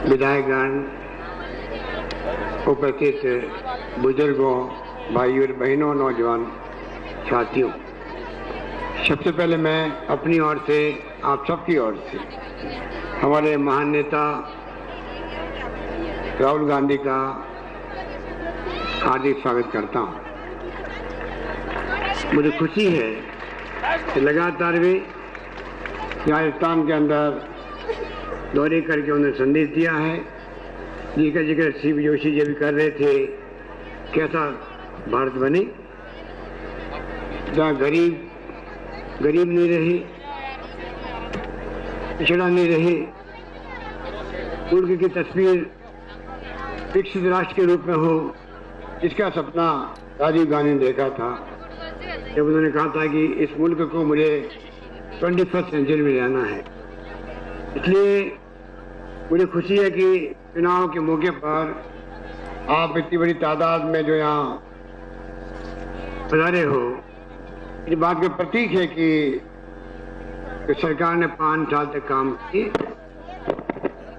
विधायकगण, उपस्थित बुजुर्गों, भाइयों और बहनों, नौजवान साथियों, सबसे पहले मैं अपनी ओर से, आप सबकी ओर से हमारे महान नेता राहुल गांधी का हार्दिक स्वागत करता हूं। मुझे खुशी है कि लगातार वे राजस्थान के अंदर दौरे करके उन्होंने संदेश दिया है, जिसका जिक्र शिव जोशी जी भी कर रहे थे। कैसा भारत बने जहाँ गरीब नहीं रहे, पिछड़ा नहीं रहे, मुल्क की तस्वीर विकसित राष्ट्र के रूप में हो, जिसका सपना राजीव गांधी ने देखा था जब उन्होंने कहा था कि इस मुल्क को मुझे 21वीं सेंचुरी में रहना है। इसलिए मुझे खुशी है कि चुनाव के मौके पर आप इतनी बड़ी तादाद में जो यहाँ पधारे हो। इस बात का प्रतीक है कि सरकार ने 5 साल तक काम किए,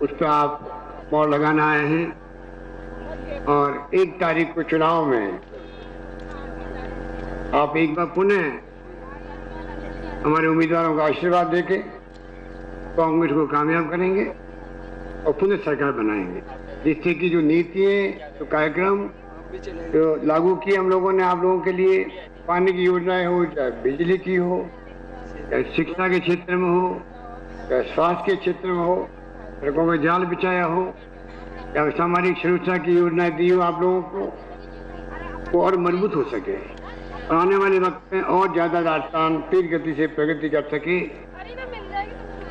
उस पर आप मोहर लगाने आए हैं और 1 तारीख को चुनाव में आप एक बार पुनः हमारे उम्मीदवारों का आशीर्वाद देके कांग्रेस को कामयाब करेंगे और पुनः सरकार बनाएंगे, जिससे कि जो नीतियाँ, जो कार्यक्रम जो लागू किए हम लोगों ने आप लोगों के लिए, पानी की योजनाएं हो, चाहे बिजली की हो, चाहे शिक्षा के क्षेत्र में हो, चाहे स्वास्थ्य के क्षेत्र में हो, सड़कों में जाल बिछाया हो, या सामाजिक सुरक्षा की योजनाएं दी हो आप लोगों को, वो और मजबूत हो सके और आने वाले वक्त में और ज्यादा राजस्थान तेज गति से प्रगति कर सके।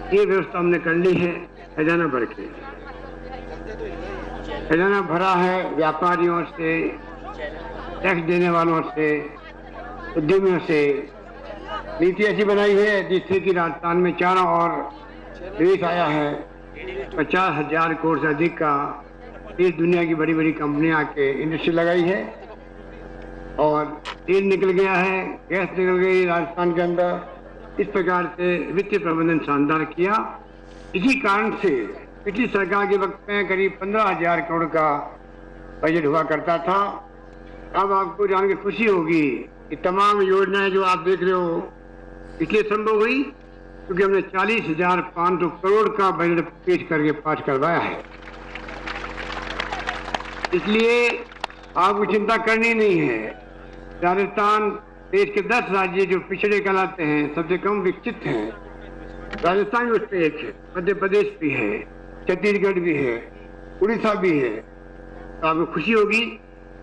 ये व्यवस्था हमने कर ली है। खजाना भर के खजाना भरा है व्यापारियों से, टैक्स देने वालों से, उद्यमियों से। नीति ऐसी बनाई है जिससे कि राजस्थान में चारों ओर निवेश आया है। 50,000 करोड़ से अधिक का देश दुनिया की बड़ी बड़ी कंपनियां आके इंडस्ट्री लगाई है और तेल निकल गया है, गैस निकल गई राजस्थान के अंदर। इस प्रकार से वित्तीय प्रबंधन शानदार किया। इसी कारण से पिछली सरकार के वक्त में करीब 15,000 करोड़ का बजट हुआ करता था। अब आपको जान के खुशी होगी कि तमाम योजनाएं जो आप देख रहे हो इसलिए संभव हुई क्योंकि हमने 40,500 करोड़ का बजट पेश करके पास करवाया है। इसलिए आपको चिंता करनी नहीं है। राजस्थान देश के 10 राज्य जो पिछड़े कहलाते हैं, सबसे कम विकसित हैं, राजस्थान भी उसमें एक है, मध्य प्रदेश भी है, छत्तीसगढ़ भी है, उड़ीसा भी है। तो आपको खुशी होगी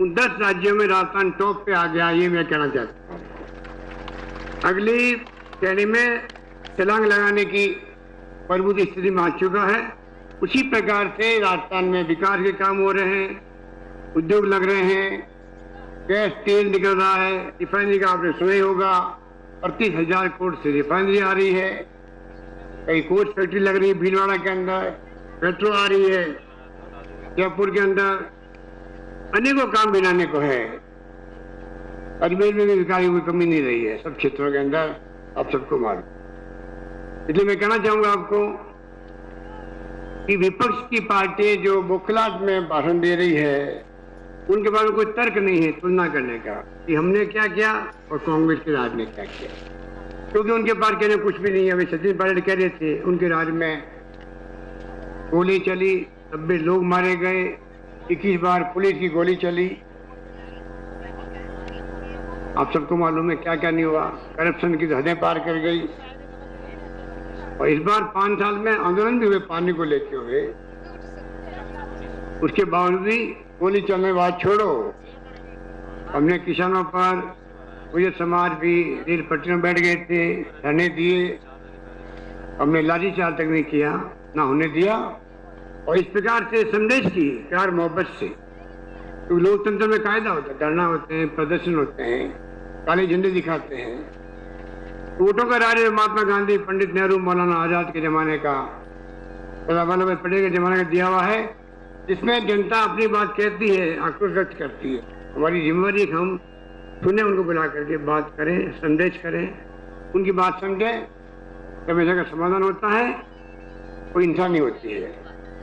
उन 10 राज्यों में राजस्थान टॉप पे आ गया, ये मैं कहना चाहता हूँ। अगली श्रेणी में छलांग लगाने की प्रभुत स्थिति में आ चुका है। उसी प्रकार से राजस्थान में विकास के काम हो रहे हैं, उद्योग लग रहे हैं, गैस तेल निकल रहा है, रिफाइनरी का आपने सुना ही होगा, 38,000 करोड़ से रिफाइनरी आ रही है, कई कोच फैक्ट्री लग रही है भीलवाड़ा के अंदर, मेट्रो आ रही है जयपुर के अंदर, अनेकों काम बनाने को है। अजमेर में भी विकास की कोई कमी नहीं रही है, सब क्षेत्रों के अंदर आप सबको मालूम। इसलिए मैं कहना चाहूंगा आपको कि विपक्ष की पार्टी जो बौखलाहट में भाषण दे रही है, उनके बारे में कोई तर्क नहीं है तुलना करने का कि हमने क्या किया और कांग्रेस के राज ने क्या किया, क्योंकि उनके पास कहने कुछ भी नहीं है। अभी सचिन पायलट कह रहे थे उनके राज में गोली चली, 90 लोग मारे गए, 21 बार पुलिस की गोली चली। आप सबको मालूम है क्या क्या नहीं हुआ, करप्शन की हदें पार कर गई। और इस बार 5 साल में आंदोलन भी हुए, पानी को लेके हुए, उसके बावजूद भी गोली चलने के बाद छोड़ो, हमने किसानों पर, गुर्जर समाज भी रेल पटरियों में बैठ गए थे, धरने दिए, हमने लाठीचार्ज तक नहीं किया, ना होने दिया। और इस प्रकार से संदेश की प्यार मोहब्बत से, तो लोकतंत्र में कायदा होता है, धरना होते हैं, प्रदर्शन होते हैं, काले झंडे दिखाते हैं। वोटों का राज महात्मा गांधी, पंडित नेहरू, मौलाना आजाद के जमाने का, सरदार वल्लभ भाई पटेल के जमाने का दिया हुआ है, जिसमें जनता अपनी बात कहती है, आक्रोश व्यक्त करती है। हमारी जिम्मेदारी हम सुने, उनको बुला करके बात करें, संदेश करें, उनकी बात समझें, समस्या का समाधान होता है, कोई इंसानी होती है।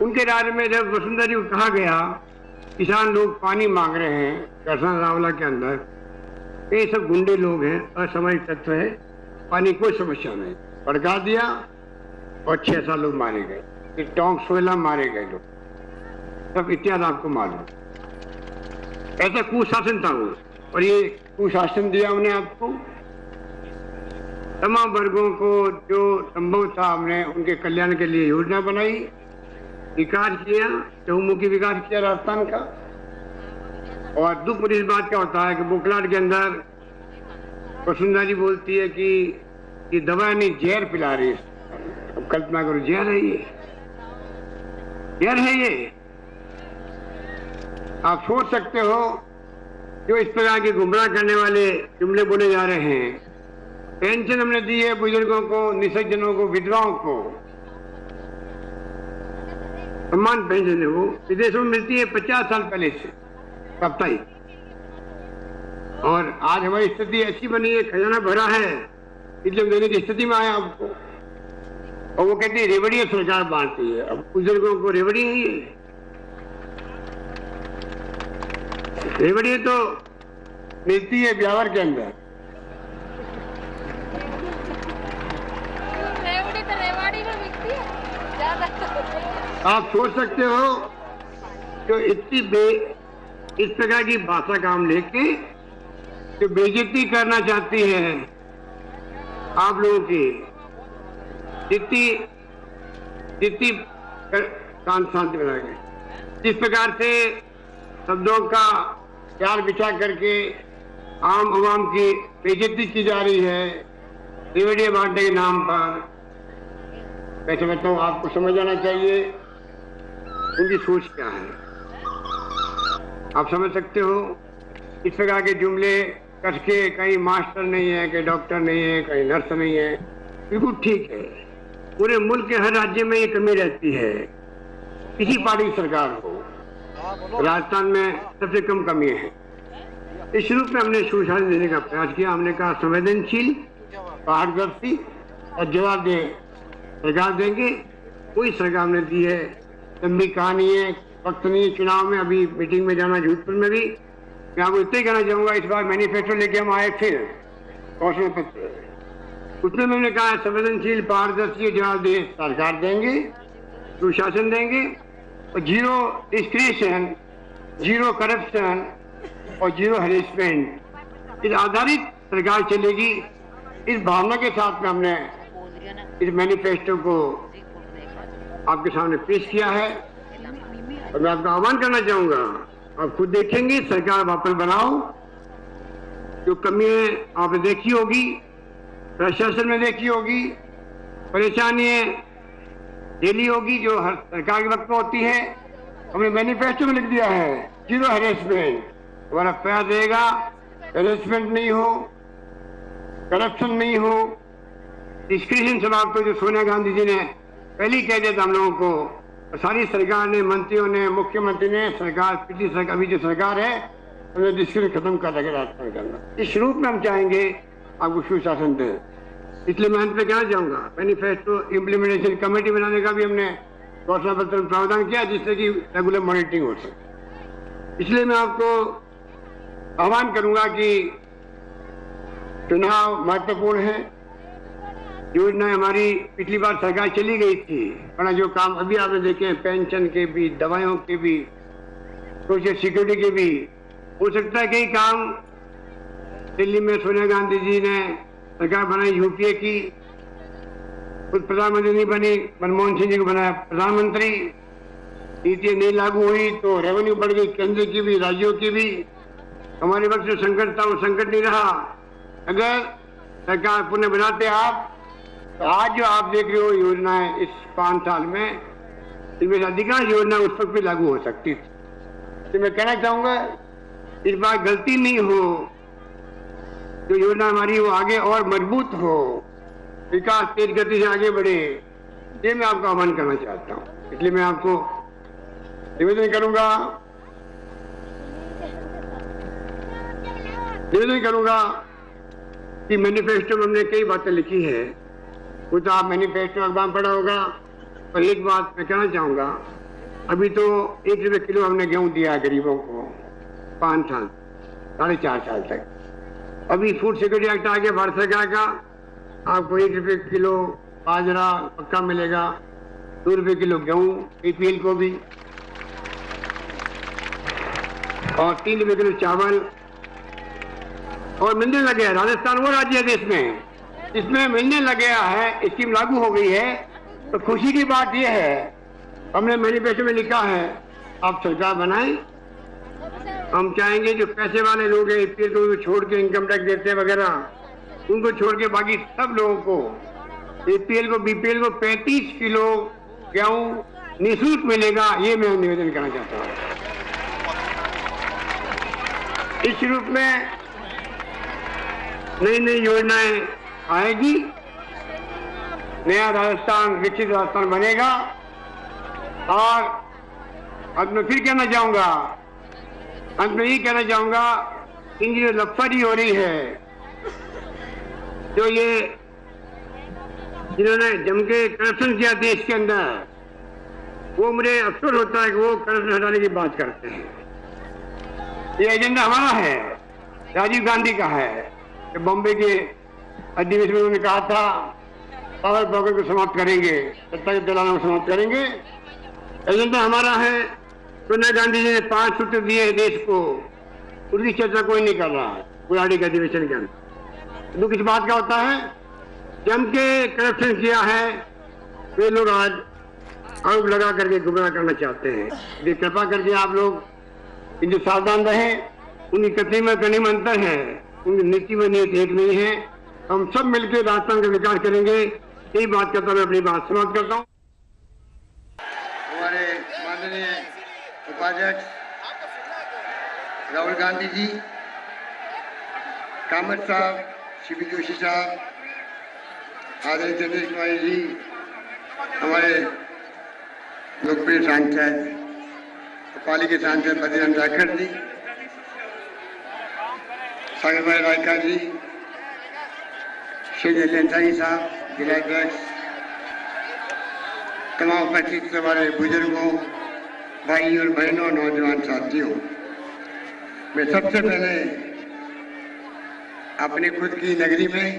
उनके राज्य में जब वसुंधरा जी को कहा गया किसान लोग पानी मांग रहे हैं करसान रावला के अंदर, ये सब गुंडे लोग हैं, असामाजिक तत्व है, पानी कोई समस्या नहीं, भड़का दिया और 6 लोग मारे गए, फिर टोंक 16 मारे गए लोग, सब इतिहास आपको मालूम। ऐसा कुशासन था वो, और ये कुशासन दिया हमने आपको, तमाम वर्गों को जो संभव था हमने उनके कल्याण के लिए योजना बनाई, विकास किया, चहुमुखी विकास किया राजस्थान का। और दुख इस बात का होता है कि बुकलाट के अंदर वसुंधरा जी बोलती है कि ये दवा नहीं जहर पिला रही है। अब कल्पना करो, जहर है ये, जहर है ये। आप सोच सकते हो जो इस प्रकार के गुमराह करने वाले जुमले बोले जा रहे हैं। पेंशन हमने दी है बुजुर्गों को, निसज्जनों को, विधवाओं को, सम्मान पेंशन है, वो विदेशों में मिलती है 50 साल पहले से साप्ताहिक। और आज हमारी स्थिति ऐसी बनी है, खजाना भरा है, इसलिए देने की स्थिति में आया आपको। और वो कहती है रेवड़ियां सरकार बांटती है, अब बुजुर्गों को रेवड़ी नहीं है, रेवड़ी तो मिलती है ब्यावर के अंदर। रेवड़ी में मिलती है ज्यादा। आप सोच सकते हो जो इस प्रकार की भाषा काम लेके जो बेइज्जती करना चाहती है आप लोगों की, जितनी कान शांति बना गए, जिस प्रकार से शब्दों का प्यार बिछा करके आम आवाम की बेइज्जती की जा रही है रेवड़ियां बांटने के नाम पर, मैं समझता हूँ आपको समझ आना चाहिए उनकी सोच क्या है। आप समझ सकते हो इस प्रकार के जुमले कस के, कहीं मास्टर नहीं है, कहीं डॉक्टर नहीं है, कहीं नर्स नहीं है, बिल्कुल ठीक है। पूरे मुल्क के हर राज्य में ये कमी रहती है, किसी पार्टी की सरकार हो। राजस्थान में सबसे कम कमी है। इस रूप में हमने सुशासन देने का प्रयास किया। हमने कहा संवेदनशील, पारदर्शी और जवाबदेह सरकार देंगे। कोई सरकार हमने दी है, लंबी कहानी है, वक्त नहीं है चुनाव में, अभी मीटिंग में जाना जोधपुर में भी। मैं आपको इतना ही कहना चाहूंगा, इस बार मैनिफेस्टो लेके हम आए फिर घोषणा पत्र, उसमें मैंने कहा संवेदनशील, पारदर्शी, जवाबदेह सरकार देंगे, सुशासन देंगे और जीरो डिस्क्रिशन, जीरो करप्शन और जीरो हरेसमेंट, इस आधारित सरकार चलेगी। इस भावना के साथ में हमने इस मैनिफेस्टो को आपके सामने पेश किया है। और मैं आपका आह्वान करना चाहूंगा, आप खुद देखेंगे, सरकार वापस बनाओ। जो कमियां आपने देखी होगी, प्रशासन में देखी होगी, परेशानियां झेली होगी जो हर सरकार के वक्त में होती है, हमने मैनिफेस्टो में लिख दिया है जीरो हैरेसमेंट। हमारा प्रयास रहेगा हैरेसमेंट नहीं हो, करप्शन नहीं हो, डिस्क्रिशन समाप्त हो, जो सोनिया गांधी जी ने पहले ही कह दिया था हम लोगों को। सारी सरकार ने, मंत्रियों ने, मुख्यमंत्री ने, सरकार, पिछली सरकार, अभी जो सरकार है, उन्हें डिस्क्रिशन खत्म कर देगा राजस्थान के अंदर। इस रूप में हम चाहेंगे आपको सुशासन दें। इसलिए मैं अंत में कहना चाहूंगा, मैनिफेस्टो इम्प्लीमेंटेशन कमेटी बनाने का भी हमने घोषणा पत्र में प्रावधान किया, जिससे कि रेगुलर मॉनिटरिंग हो सके। इसलिए मैं आपको आह्वान करूंगा कि चुनाव महत्वपूर्ण है। योजना हमारी पिछली बार सरकार चली गई थी, वरना जो काम अभी आपने देखे, पेंशन के भी, दवाइयों के भी, सोशल सिक्योरिटी के भी, हो सकता है कई काम दिल्ली में सोनिया गांधी जी ने सरकार बनाई, यूपीए की, खुद प्रधानमंत्री नहीं बनी, मनमोहन सिंह जी को बनाया प्रधानमंत्री, नीति नहीं लागू हुई तो रेवेन्यू बढ़ गई, केंद्र की भी, राज्यों की भी। हमारे वक्त जो संकट था वो संकट नहीं रहा। अगर सरकार पुनः बनाते आप, तो आज जो आप देख रहे हो योजनाएं इस 5 साल में, इनमें अधिकांश योजना उस वक्त भी लागू हो सकती थी। तो मैं कहना चाहूंगा इस बार गलती नहीं हो, जो योजना हमारी वो आगे और मजबूत हो, विकास तेज गति से आगे बढ़े, ये मैं आपका आह्वान करना चाहता हूँ। इसलिए मैं आपको निवेदन करूंगा कि मैनिफेस्टो में हमने कई बातें लिखी है, वो तो आप मैनिफेस्टो अखबार पढ़ा होगा। पर एक बात मैं कहना चाहूंगा, अभी तो 1 रुपये किलो हमने गेहूं दिया है गरीबों को 5 साल 4.5 साल तक। अभी फूड सिक्योरिटी एक्ट आगे भारत सरकार का, आपको 1 रुपये किलो बाजरा पक्का मिलेगा, 2 रुपये किलो गेहूं APL को भी, और 3 रुपये किलो चावल और मिलने लगे हैं। राजस्थान वो राज्य है देश में जिसमें मिलने लग गया है, स्कीम लागू हो गई है। तो खुशी की बात यह है, हमने मैनिफेस्टो में लिखा है आप सरकार बनाएं। हम चाहेंगे जो पैसे वाले लोग हैं APL को छोड़ के, इनकम टैक्स देते हैं वगैरह, उनको छोड़ के बाकी सब लोगों को, APL को BPL को 35 किलो गेहूं निःशुल्क मिलेगा। ये मैं निवेदन करना चाहता हूँ। इस रूप में नई नई योजनाएं आएगी, नया राजस्थान विकसित राजस्थान बनेगा। और अब मैं फिर कहना चाहूंगा, अंत में ये कहना चाहूंगा, इनकी जो लफड़ी हो रही है, जो ये जिन्होंने जम के करप्शन किया देश के अंदर, वो मुझे अफसोस होता है कि वो करप्शन हटाने की बात करते हैं। ये एजेंडा हमारा है, राजीव गांधी का है। कि बॉम्बे के अधिवेशन में उन्होंने कहा था पावर ब्रोकर को समाप्त करेंगे, सत्ता के दलालों को समाप्त करेंगे। एजेंडा हमारा है। सोनिया गांधी जी ने 5 सूत्र दिए देश को, उनकी चर्चा कोई नहीं कर रहा गुवाहाटी के अधिवेशन के अंदर। दुख इस बात का होता है, जम के करप्शन किया है, वे लोग आज आरोप लगा करके गुमराह करना चाहते हैं। ये कृपा करके आप लोग जो सावधान रहे, उनकी कथनी में करने में अंतर है, उनकी नीति में नीति एक नहीं है। हम सब मिलकर राजस्थान का विकास करेंगे। यही बात करता मैं अपनी बात समाप्त करता हूँ। हमारे माननीय उपाध्यक्ष राहुल गांधी जी, कामत साहब, शिव जोशी साहब, आदरणीय दिनेश कुमार जी, हमारे लोकप्रिय सांसद पाली के सांसद बद्रीराम जाखड़ जी, सागर भाई रायका जी, श्री अंसारी साहब, जिला अध्यक्ष, तमाम उपस्थित हमारे बुजुर्गों, भाई और बहनों, नौजवान साथियों, मैं सबसे पहले अपनी खुद की नगरी में,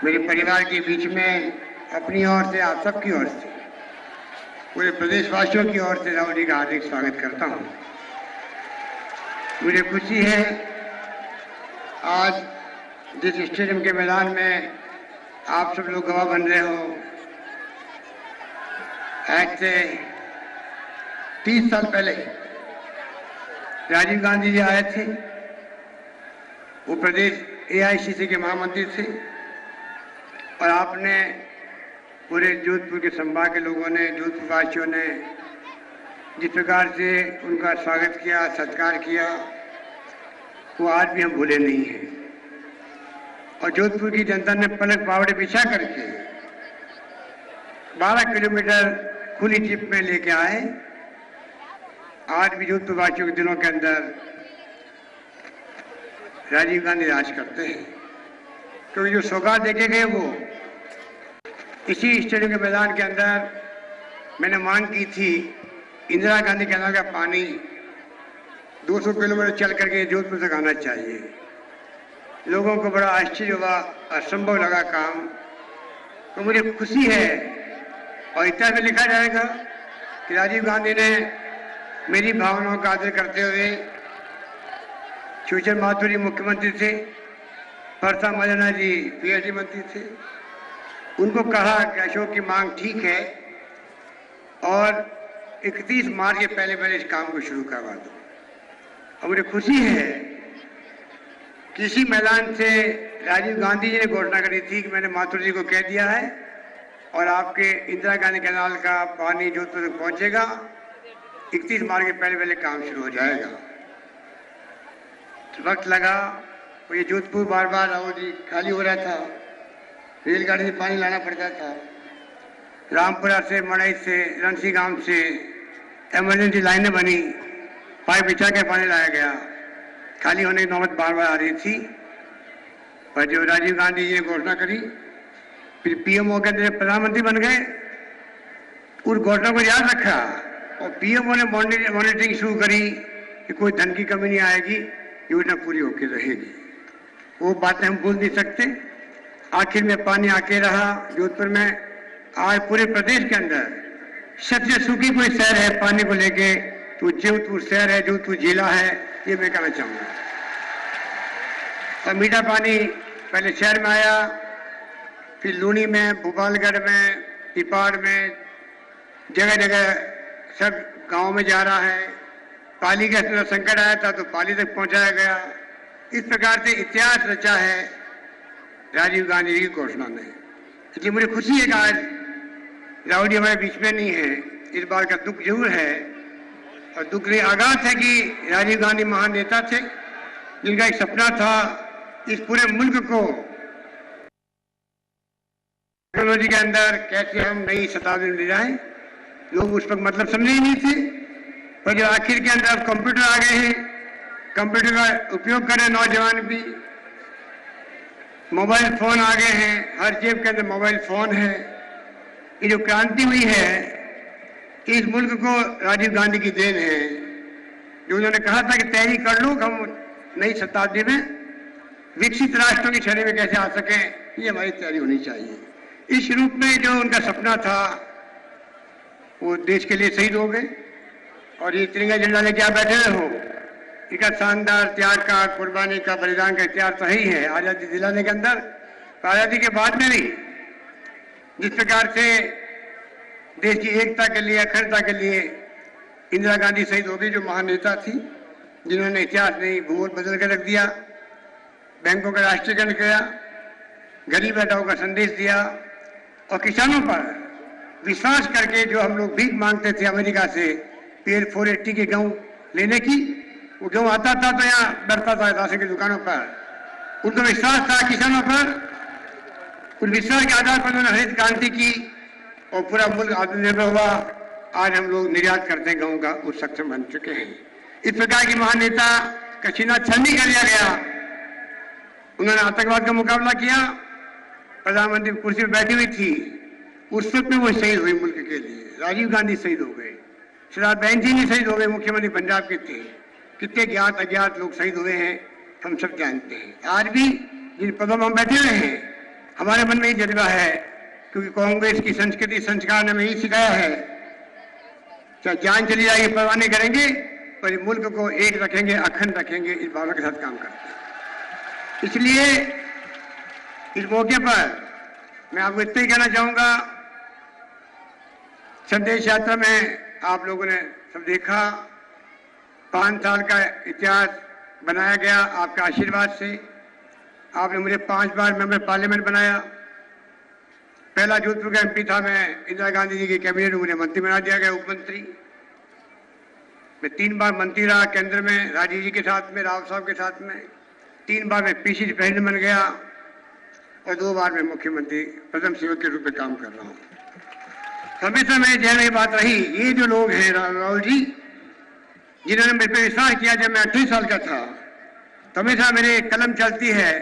मेरे परिवार के बीच में, अपनी ओर से, आप सबकी ओर से, पूरे प्रदेशवासियों की ओर से राहुल जी का हार्दिक स्वागत करता हूं। मुझे खुशी है आज जिस स्टेडियम के मैदान में आप सब लोग गवाह बन रहे हो, आज से 30 साल पहले राजीव गांधी जी आए थे। वो प्रदेश AICC के महामंत्री थे और आपने पूरे जोधपुर के संभाग के लोगों ने, जोधपुर वासियों ने जिस प्रकार से उनका स्वागत किया, सत्कार किया, वो आज भी हम भूले नहीं हैं। और जोधपुर की जनता ने पलक पावड़े बिछा करके 12 किलोमीटर खुली जीप में लेके आए। आज भी जोधपुर वासियों के दिनों के अंदर राजीव गांधी राज करते हैं, क्योंकि जो सौगात देखे गए वो इसी स्टेडियम के मैदान के अंदर मैंने मांग की थी, इंदिरा गांधी कैनाल का पानी 200 किलोमीटर चल करके जोधपुर तक आना चाहिए। लोगों को बड़ा आश्चर्य हुआ, असंभव लगा काम। तो मुझे खुशी है और इतना भी लिखा जाएगा कि राजीव गांधी ने मेरी भावनाओं का आदर करते हुए, सुशील माथुर जी मुख्यमंत्री थे, परसा मदना जी PhD मंत्री थे, उनको कहा कि अशोक की मांग ठीक है और 31 मार्च के पहले इस काम को शुरू करवा दो। और मुझे खुशी है कि इसी मैदान से राजीव गांधी जी ने घोषणा करी थी कि मैंने माथुर जी को कह दिया है और आपके इंदिरा गांधी कैनाल का पानी जोधपुर तक पहुंचेगा, 31 मार्च के पहले काम शुरू हो जाएगा। तो वक्त लगा, तो ये जोधपुर बार बार राहुल जी खाली हो रहा था, रेलगाड़ी से पानी लाना पड़ता था, रामपुरा से, मड़ई से, रणसी गांव से इमरजेंसी लाइनें बनी, पाइप बिछा के पानी लाया गया, खाली होने की नौबत बार बार आ रही थी। पर जो राजीव गांधी जी ने घोषणा करी, फिर PMO के अंदर प्रधानमंत्री बन गए, उस घोषणा को याद रखा और पीएमओ ने मॉनिटरिंग शुरू करी कि कोई धन की कमी नहीं आएगी, योजना पूरी होकर रहेगी। वो बातें हम भूल नहीं सकते। आखिर में पानी आके रहा जोधपुर में। आज पूरे प्रदेश के अंदर सबसे सूखी कोई शहर है पानी को लेके तो जोधपुर शहर है, जोधपुर जिला है, ये मैं कहना चाहूंगा। और मीठा पानी पहले शहर में आया, फिर लूनी में, भोपालगढ़ में, तिपाड़ में, जगह जगह सब गांव में जा रहा है। पाली का संकट आया था तो पाली तक पहुंचाया गया। इस प्रकार से इतिहास रचा है राजीव गांधी जी की घोषणा ने। इसलिए मुझे खुशी है कि आज राहुल जी हमारे बीच में नहीं है। इस बात का दुख जरूर है और दुख ने आघात है कि राजीव गांधी महान नेता थे जिनका एक सपना था इस पूरे मुल्क को टेक्नोलॉजी के अंदर कैसे हम नई शताब्दी में ले जाएं। लोग उस वक्त मतलब समझे ही नहीं थे, पर जो आखिर के अंदर कंप्यूटर आ गए हैं, कंप्यूटर का उपयोग करें नौजवान भी। मोबाइल फोन आ गए हैं, हर जेब के अंदर मोबाइल फोन है। ये जो क्रांति हुई है इस मुल्क को राजीव गांधी की देन है, जो उन्होंने कहा था कि तैयारी कर लो हम नई शताब्दी में विकसित राष्ट्रों की श्रेणी में कैसे आ सके, ये हमारी तैयारी होनी चाहिए। इस रूप में जो उनका सपना था वो देश के लिए शहीद हो गए और ये तिरंगा झंडा लेके आप बैठे हो, इनका शानदार त्याग का, कुर्बानी का, बलिदान का इतिहास तो ही है आजादी दिलाने के अंदर। आजादी के बाद में भी जिस प्रकार से देश की एकता के लिए, अखंडता के लिए इंदिरा गांधी शहीद हो गई, जो महान नेता थी, जिन्होंने इतिहास नहीं भूगोल बदल कर रख दिया, बैंकों का राष्ट्रीयकरण किया, गरीब हटाओ का संदेश दिया और किसानों पर विश्वास करके जो हम लोग भीख मांगते थे अमेरिका से पेड़ 480 के गेहूं लेने की, वो गेहूं आता था तो यहाँ डरता था राशन की दुकानों पर। उनको विश्वास था किसानों पर, उस विश्वास के आधार पर उन्होंने हरित क्रांति की और पूरा मुल्क आत्मनिर्भर हुआ। आज हम लोग निर्यात करते हैं गेहूं का, उस सक्षम बन चुके हैं। इस प्रकार की महान नेता का सीना छलनी कर लिया गया। उन्होंने आतंकवाद का मुकाबला किया, प्रधानमंत्री कुर्सी पर बैठी हुई थी, उस वक्त में वो शहीद हुई मुल्क के लिए। राजीव गांधी शहीद हो गए, सरदार बहन जी नहीं शहीद हो गए, मुख्यमंत्री पंजाब के थे। कितने ज्ञात अज्ञात लोग शहीद हुए हैं हम सब जानते हैं। आज भी जिन पदों में हम बैठे हुए हैं हमारे मन में ही जज्बा है, क्योंकि कांग्रेस की संस्कृति संस्कार ने हमें यही सिखाया है, चाहे जान चली जाएगी परवाह नहीं करेंगे, पर मुल्क को एक रखेंगे, अखंड रखेंगे, इस भावना के साथ काम करते हैं। इसलिए इस मौके पर मैं आपको इतना ही कहना चाहूंगा, संदेश यात्रा में आप लोगों ने सब देखा, 5 साल का इतिहास बनाया गया आपके आशीर्वाद से। आपने मुझे 5 बार मेंबर पार्लियामेंट बनाया। पहला जोधपुर का एमपी था मैं, इंदिरा गांधी जी की कैबिनेट में मुझे मंत्री बना दिया गया, उप मंत्री। मैं 3 बार मंत्री रहा केंद्र में राजीव जी के साथ में, राव साहब के साथ में। 3 बार मैं पीसीसी प्रेसिडेंट बन गया और 2 बार मैं मुख्यमंत्री प्रथम सेवक के रूप में काम कर रहा हूँ। हमेशा मेरे जहन में बात रही, ये जो लोग हैं राहुल जी, जिन्होंने मेरे पे विश्वास किया जब मैं 28 साल का था, तो हमेशा मेरे कलम चलती है,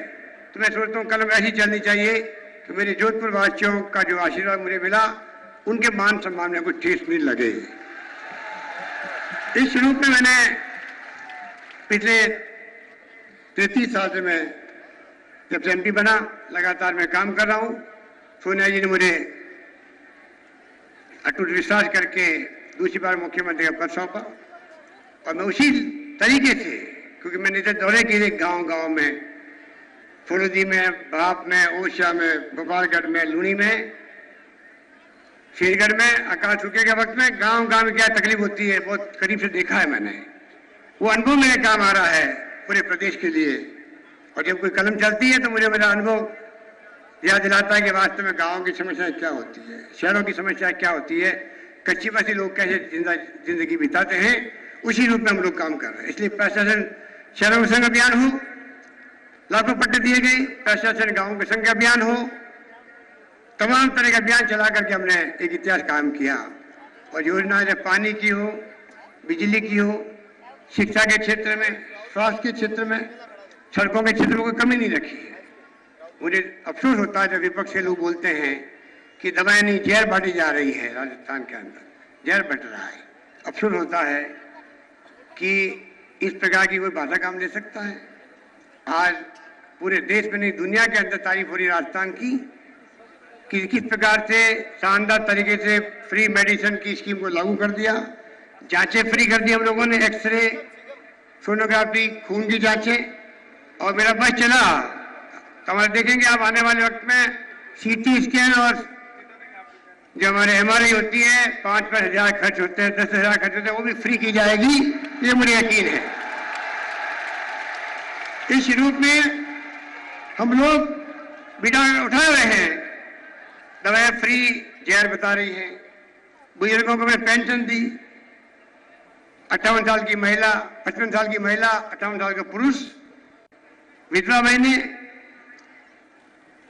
तो मैं सोचता हूँ कलम ऐसी चलनी चाहिए कि मेरे जोधपुर वासियों का जो आशीर्वाद मुझे मिला उनके मान सम्मान में कुछ ठेस नहीं लगे। इस रूप में मैंने पिछले 33 साल से मैं जब से एमपी बना लगातार मैं काम कर रहा हूँ। सोनिया जी ने मुझे अटूट विश्वास करके दूसरी बार मुख्यमंत्री का पद सौंपा और मैं उसी तरीके से, क्योंकि मैंने इधर दौरे किए गांव-गांव में, फुलदी में, भाप में, ओरछा में, भोपालगढ़ में, लूनी में, शेरगढ़ में, अकाल सूखे के वक्त में गांव-गांव में क्या तकलीफ होती है बहुत करीब से देखा है मैंने। वो अनुभव मेरे काम आ रहा है पूरे प्रदेश के लिए। और जब कोई कलम चलती है तो मुझे मेरा अनुभव याद दिलाता है कि वास्तव में गाँव की समस्याएं क्या होती है, शहरों की समस्या क्या होती है, कच्ची बसी लोग कैसे जिंदगी बिताते हैं, उसी रूप में हम लोग काम कर रहे हैं। इसलिए प्रशासन शहरों के संग अभियान हो, लाखों पट्टे दिए गए, प्रशासन गाँव के संग अभियान हो, तमाम तरह के अभियान चला करके हमने एक इतिहास कायम किया। और योजना जब पानी की हो, बिजली की हो, शिक्षा के क्षेत्र में, स्वास्थ्य के क्षेत्र में, सड़कों के क्षेत्र में कोई कमी नहीं रखी है। मुझे अफसोस होता है जब विपक्ष के लोग बोलते हैं कि दवाएं नहीं जहर बांटी जा रही है राजस्थान के अंदर। जहर बट रहा है। अफसोस होता है कि इस प्रकार की कोई बाधा काम ले सकता है। आज पूरे देश में नहीं, दुनिया के अंदर तारीफ हो रही राजस्थान की कि किस प्रकार से शानदार तरीके से फ्री मेडिसिन की स्कीम को लागू कर दिया, जांचें फ्री कर दी हम लोगों ने, एक्सरे, सोनोग्राफी, खून की जांचें। और मेरा बस चला तो हमारे देखेंगे आप आने वाले वक्त में सीटी स्कैन और जो हमारे MRI होती है 5-5 हजार खर्च होते हैं, 10 हजार खर्च होते हैं, वो भी फ्री की जाएगी, ये मुझे यकीन है। इस रूप में हम लोग बिना उठा रहे हैं, दवाएं फ्री जहर बता रही हैं। बुजुर्गों को हमने पेंशन दी, 58 साल की महिला, 55 साल की महिला, 58 साल का पुरुष, विधवा बहनें,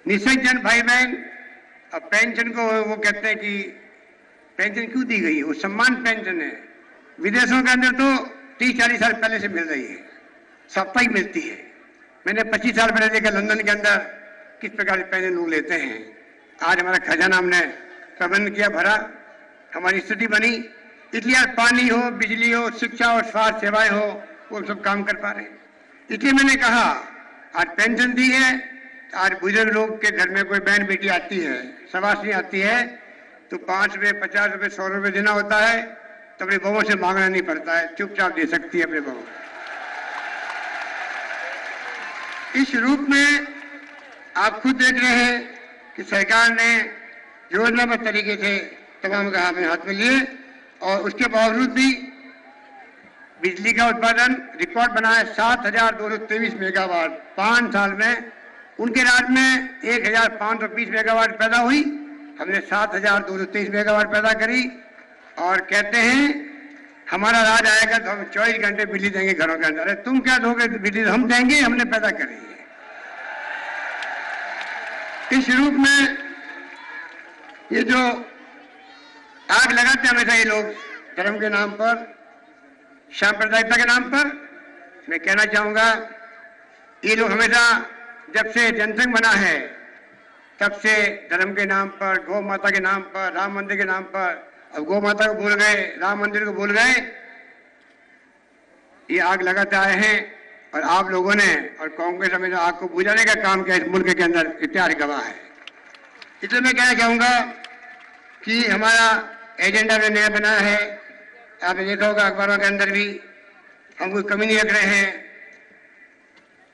निसज्जन भाई बहन। अब पेंशन को वो कहते हैं कि पेंशन क्यों दी गई है, वो सम्मान पेंशन है। विदेशों के अंदर तो 30-40 साल पहले से मिल रही है, साप्ताहिक मिलती है। मैंने 25 साल पहले देखा लंदन के अंदर किस प्रकार से पेंशन लोग लेते हैं। आज हमारा खजाना हमने प्रबंध किया, भरा, हमारी स्थिति बनी, इसलिए आज पानी हो, बिजली हो, शिक्षा और स्वास्थ्य सेवाएं हो, वो सब काम कर पा रहे हैं। इसलिए मैंने कहा आज पेंशन दी है, आज बुजुर्ग लोग के घर में कोई बहन बेटी आती है, सवासी आती है, तो 5 रुपये, 50 रुपये, 100 रुपये देना होता है, तो अपने बहुओं से मांगना नहीं पड़ता है, चुपचाप दे सकती है अपने बहू। इस रूप में आप खुद देख रहे हैं कि सरकार ने योजनाबद्ध तरीके से तमाम काम अपने हाथ में लिए और उसके बावजूद भी बिजली का उत्पादन रिकॉर्ड बनाया 7,223 मेगावाट 5 साल में। उनके राज में 1,520 मेगावाट पैदा हुई, हमने 7,223 मेगावाट पैदा करी। और कहते हैं हमारा राज आएगा तो हम 24 घंटे बिजली देंगे घरों के अंदर। अरे तुम क्या दोगे बिजली, हम देंगे, हमने पैदा करी है। इस रूप में ये जो आग लगाते हमेशा ये लोग धर्म के नाम पर, सांप्रदायिकता के नाम पर, मैं कहना चाहूंगा ये लोग हमेशा जब से जनसंघ बना है तब से धर्म के नाम पर, गौ माता के नाम पर, राम मंदिर के नाम पर, अब गौ माता को भूल गए, राम मंदिर को भूल गए, ये आग लगाते आए हैं। और आप लोगों ने और कांग्रेस हमेशा आग को बुझाने का काम किया, इस मुल्क के अंदर इतिहास गवाह है। इसलिए मैं कहना चाहूंगा कि हमारा एजेंडा में नया बना है, आपने देखा होगा अखबारों के अंदर भी, हम कोई कमी नहीं रख रहे हैं।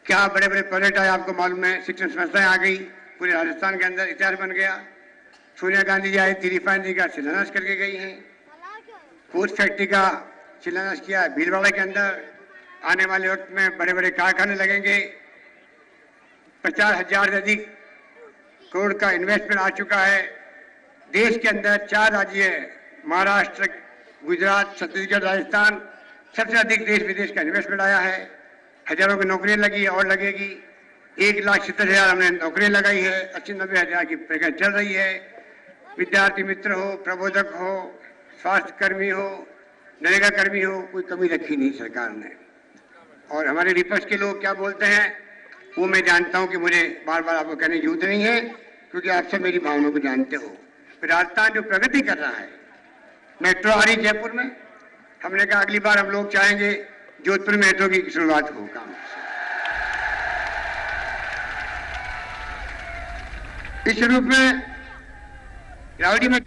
क्या बड़े बड़े प्रोजेक्ट आए आपको मालूम है, शिक्षण संस्थाएं आ गई, पूरे राजस्थान के अंदर इतिहास बन गया। सोनिया गांधी जी आई थी, रिफाइनरी का शिलान्यास करके गई हैं, कोच फैक्ट्री का शिलान्यास किया भीलवाड़ा के अंदर। आने वाले वक्त में बड़े बड़े कारखाने लगेंगे, 50,000 से अधिक करोड़ का इन्वेस्टमेंट आ चुका है। देश के अंदर 4 राज्य महाराष्ट्र, गुजरात, छत्तीसगढ़, राजस्थान, सबसे अधिक देश विदेश का इन्वेस्टमेंट आया है। हजारों की नौकरियां लगी और लगेगी, 1,70,000 हमने नौकरियां लगाई है, 80-90,000 की प्रक्रिया चल रही है। विद्यार्थी मित्र हो, प्रबोधक हो, स्वास्थ्य कर्मी हो, नरेगा कर्मी हो, कोई कमी रखी नहीं सरकार ने। और हमारे विपक्ष के लोग क्या बोलते हैं वो मैं जानता हूं कि मुझे बार बार आपको कहने की जरूरत नहीं है, क्योंकि आप सब मेरी भावनाओं को जानते हो। राजस्थान जो प्रगति कर रहा है, मेट्रो आ रही जयपुर में, हमने कहा अगली बार हम लोग चाहेंगे जोधपुर मेट्रो की शुरुआत हो काम। इस रूप में रावड़ी में